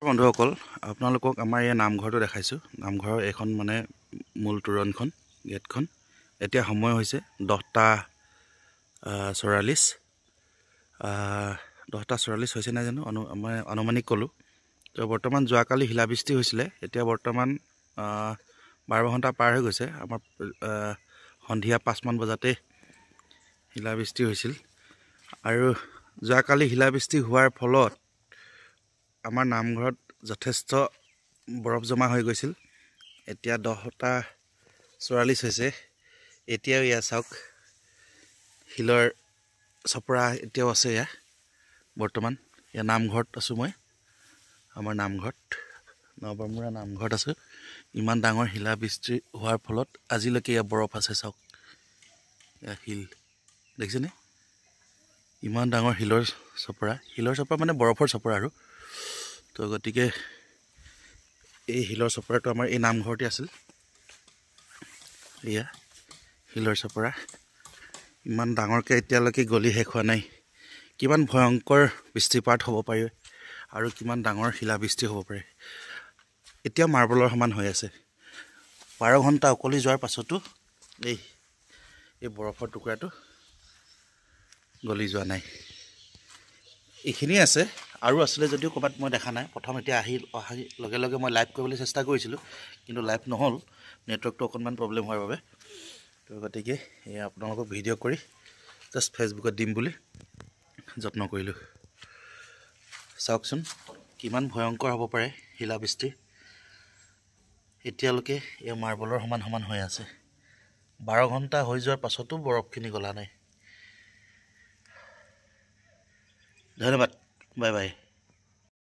বন্ধুসকল আপোনালোকক আমাৰ এই নামঘৰটো দেখাইছোঁ। নামঘৰৰ এইখন মানে মূল তোৰণখন গেটখন। এতিয়া সময় হৈছে 10:44 10:44 হৈছে নাই জানো মই আনুমানিক ক'লোঁ। তো বৰ্তমান যোৱাকালি শিলাবৃষ্টি হৈছিলে। এতিয়া বৰ্তমান 12 ঘণ্টা পাৰ হৈ গৈছে। আমাৰ সন্ধিয়া 5মান বজাতে শিলাবৃষ্টি হৈছিল আৰু যোৱাকালি শিলাবৃষ্টি হোৱাৰ ফলত আমাৰ নামঘৰত যথেষ্ট বৰফ জমা হৈ গৈছিল। এতিয়া 10:44 হৈছে। এতিয়াও ইয়া চাওক শিলৰ চপৰা এতিয়াও আছে। ইয়া বৰ্তমান নামঘৰত আছোঁ মই, আমাৰ নামঘৰত নৱমূৰা নামঘৰত আছোঁ। ইমান ডাঙৰ শিলাবৃষ্টি হোৱাৰ ফলত আজিলৈকে ইয়াত বৰফ আছে। চাওক এয়া শিল দেখিছেনে? ইমান ডাঙৰ শিলৰ চপৰা মানে বৰফৰ চপৰা আৰু। তো গতিকে এই শিলৰ চপৰাটো আমাৰ এই নামঘৰতে আছিল। এয়া শিলৰ চপৰা ইমান ডাঙৰকৈ এতিয়ালৈকে গলি শেষ হোৱা নাই। কিমান ভয়ংকৰ বৃষ্টিপাত হ'ব পাৰে আৰু কিমান ডাঙৰ শিলাবৃষ্টি হ'ব পাৰে। এতিয়া মাৰ্বলৰ সমান হৈ আছে। 12 ঘণ্টা উকলি যোৱাৰ পাছতো এই বৰফৰ টুকুৰাটো গলি যোৱা নাই। এইখিনিয়ে আছে, আৰু আছিলে যদিও ক'ৰবাত মই দেখা নাই। প্ৰথম এতিয়া অহাৰ লগে লগে মই লাইভ কৰিবলৈ চেষ্টা কৰিছিলোঁ, কিন্তু লাইভ নহ'ল, নেটৱৰ্কটো অকণমান প্ৰব্লেম হোৱাৰ বাবে। তো গতিকে এই আপোনালোকক ভিডিঅ' কৰি জাষ্ট ফেচবুকত দিম বুলি যত্ন কৰিলোঁ। চাওকচোন কিমান ভয়ংকৰ হ'ব পাৰে শিলাবৃষ্টি। এতিয়ালৈকে এই মাৰ্বলৰ সমান হৈ আছে। 12 ঘণ্টা হৈ যোৱাৰ পাছতো বৰফখিনি গলা নাই। ধন্যবাদ, বাই বাই।